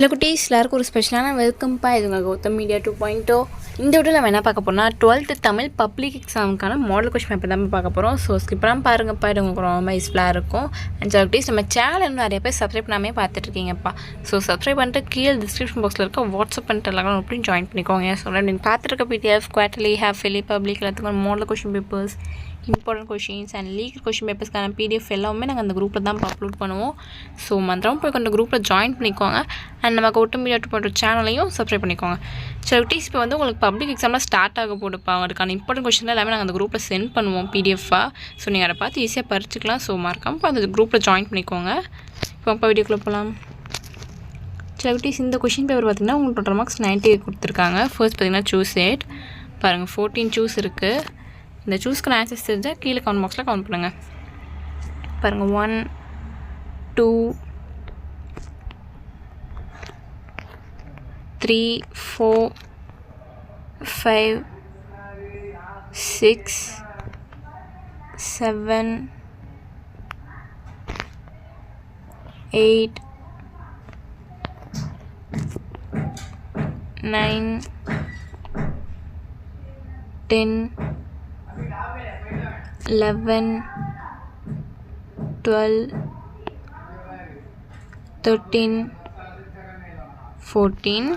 இல்லை குட்டீஸ் எல்லாருக்கும் ஒரு ஸ்பெஷலான வெல்கம்ப்பா. இதுங்க கௌதம் மீடியா 2.0. இந்த வீடியோவில் நம்ம என்ன பார்க்க போகிறோம்னா 12th தமிழ் பப்ளிக் எக்ஸாமுக்கான மாடல் கொஸ்டின் பேப்பர் தான் பார்க்க போகிறோம். ஸோ ஸ்கிப்லாம் பாருங்கப்பா, இது உங்களுக்கு ரொம்ப யூஸ்ஃபுல்லாக இருக்கும். அண்ட் சில குட்டீஸ் நம்ம சேனல் நிறைய பேர் சப்ஸ்கிரைப் பண்ணாமே பார்த்துட்ருக்கீங்கப்பா. ஸோ சப்ஸ்கிரைப் பண்ணிட்டு கீழே டிஸ்கிரிப்ஷன் பாக்ஸில் இருக்க வாட்ஸ்அப் பண்ணிட்டு எல்லாம் அப்படின்னு ஜாயின் பண்ணிக்கோங்க. ஸோ நீங்கள் பார்த்துருக்க பிடிஎஃப் குவார்டர்லி ஹாஃப்லி பப்ளிக் எல்லாத்துக்கும் model question papers, important questions and legal question பேப்பர்ஸ்க்கான பிடிஎஃப் எல்லாமே நாங்கள் அந்த குரூப்பில் தான் அப்லோட் பண்ணுவோம். ஸோ மந்திரம் போய் அந்த குரூப்பில் ஜாயின் பண்ணிக்கோங்க. அண்ட் நம்ம கௌதம் மீடியா 2.0 சேனலையும் சப்ஸ்கிரைப் பண்ணிக்கோங்க. சரி குட்டீஸ், இப்போ வந்து உங்களுக்கு பப்ளிக் எக்ஸாமில் ஸ்டார்ட் ஆக போடுப்பா. அதுக்கான இம்பார்ட்டன்ட் கொஷின் எல்லாமே நாங்கள் அந்த குரூப்பில் சென்ட் பண்ணுவோம் பிடிஎஃபாக. ஸோ நீங்கள் அதை பார்த்து ஈஸியாக படிச்சுக்கலாம். ஸோ மறக்காமல் அந்த குரூப்பில் ஜாயின் பண்ணிக்கோங்க. இப்போ வீடியோக்குள்ளே போகலாம். சரி குட்டீஸ், இந்த கொஷின் பேப்பர் பார்த்திங்கன்னா உங்களுக்கு டோட்டல் மார்க்ஸ் 90 கொடுத்துருக்காங்க. ஃபர்ஸ்ட் பார்த்திங்கன்னா சூஸ் 8 பாருங்கள், 14 சூஸ் இருக்குது. இந்த சூஸ்க்கு ஆன்சர்ஸ் தெரிஞ்சால் கீழே கமெண்ட் பாக்ஸில் கமெண்ட் பண்ணுங்கள். பாருங்கள் 1 2 3 4 5 6 7 8 9 10 11 12 13 14.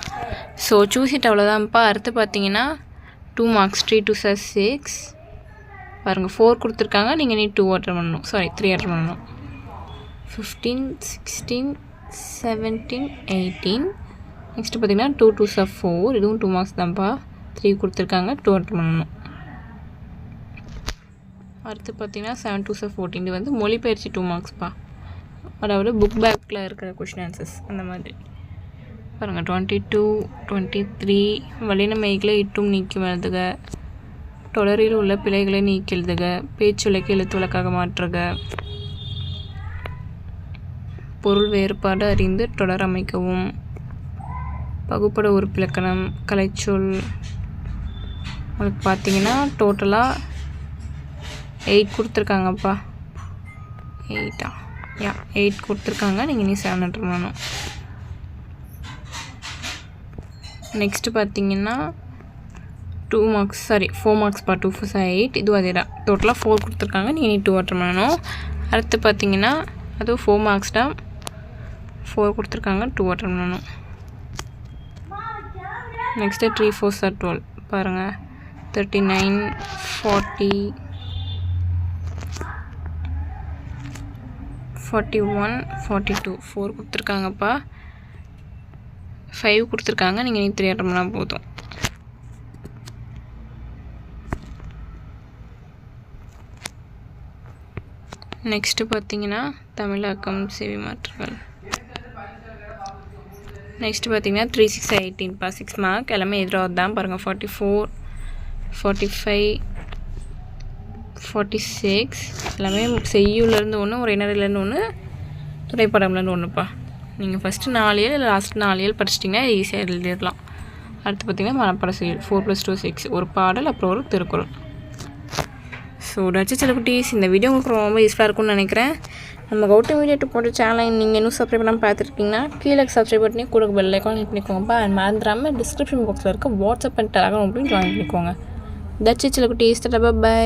ஸோ சூஸ் இட் அவ்வளோதான்ப்பா. அடுத்து பார்த்தீங்கன்னா 2 மார்க்ஸ் 3 2 6 பாருங்கள் 4 கொடுத்துருக்காங்க. நீங்கள் நீ 2 அட்டன் பண்ணணும், சாரி 3 அட்டன் பண்ணணும். 15 16 17 18. நெக்ஸ்ட்டு பார்த்தீங்கன்னா 2 2 4, இதுவும் 2 மார்க்ஸ் தான்ப்பா. 3 கொடுத்துருக்காங்க, 2 அட்டன் பண்ணணும். அடுத்து பார்த்தீங்கன்னா 7 2 14, இது வந்து மொழிபெயர்ச்சி 2 மார்க்ஸ்ப்பா. அதாவது புக் பேக்கில் இருக்கிற கொஷின் ஆன்சர்ஸ் அந்த மாதிரி பாருங்கள். 22 23 வல்லின மெய்களை இட்டும் நீக்கி எழுதுக, தொடரில் உள்ள பிழைகளை நீக்கி எழுதுக, பேச்சுலக்கு எழுத்து வழக்காக மாற்றுக, பொருள் வேறுபாடு அறிந்து தொடர் அமைக்கவும், பகுப்பட உறுப்பிலக்கணம், கலைச்சொல். உங்களுக்கு பார்த்தீங்கன்னா டோட்டலாக 8 கொடுத்துருக்காங்கப்பா. 8 கொடுத்துருக்காங்க. நீங்கள் நீ 7 அட்டன் பண்ணணும். நெக்ஸ்ட்டு பார்த்தீங்கன்னா 2 மார்க்ஸ், சாரி 4 மார்க்ஸ்ப்பா. 2 4 8, இதுவும் அதே தான். டோட்டலாக 4 கொடுத்துருக்காங்க. நீங்கள் நீ 2 அட்டன் பண்ணணும். அடுத்து பார்த்தீங்கன்னா அதுவும் 4 மார்க்ஸ் தான். 4 கொடுத்துருக்காங்க, 2 அட்டன் பண்ணணும். நெக்ஸ்ட்டு 3 4 12 பாருங்கள். 39 40 41 42 4 கொடுத்துருக்காங்கப்பா. 5 கொடுத்துருக்காங்க. நீங்கள் நீ 3 அட்டன் பண்ணால் போதும். நெக்ஸ்ட்டு பார்த்தீங்கன்னா தமிழாக்கம் செவி மாற்றுகள். நெக்ஸ்ட்டு பார்த்தீங்கன்னா 3 6 18 6 மார்க். எல்லாமே எதிராக தான் பாருங்கள். 44 45 46 எல்லாமே செய்யுள்லேருந்து ஒன்று, ஒரு இணரிலேருந்து ஒன்று, துணைப்படம்லேருந்து ஒன்றுப்பா. நீங்கள் ஃபஸ்ட்டு 4 ஏழு இல்லை லாஸ்ட் 4 ஏழு படிச்சிட்டிங்கன்னா ஈஸியாக எழுதிடலாம். அடுத்து பார்த்திங்கன்னா மனப்பாட செய்யுள் 4 + 2 6, ஒரு பாடல் அப்புறம் ஒரு திருக்குறள். ஸோ சில குட்டீஸ், இந்த வீடியோ உங்களுக்கு ரொம்ப யூஸ்ஃபுல்லாக இருக்கும்னு நினைக்கிறேன். நம்ம கௌதம் மீடியா 2.0 சேனலை நீங்கள் இன்னும் சப்ஸ்கிரைப் பண்ணாமல் பார்த்துருக்கீங்கன்னா கீழே சப்ஸ்கிரைப் பண்ணி கூட பெல் ஐக்கான் கிளிக் பண்ணிக்கோங்கப்பா. அண்ட் மறந்துடாமல் டிஸ்கிரிப்ஷன் பாக்ஸில் இருக்க வாட்ஸ்அப் அண்ட் டெலகிராம் அப்படின்னு ஜாயின் பண்ணிக்கோங்க. தட்ஸ் இட் சில குட்டீஸ். பை.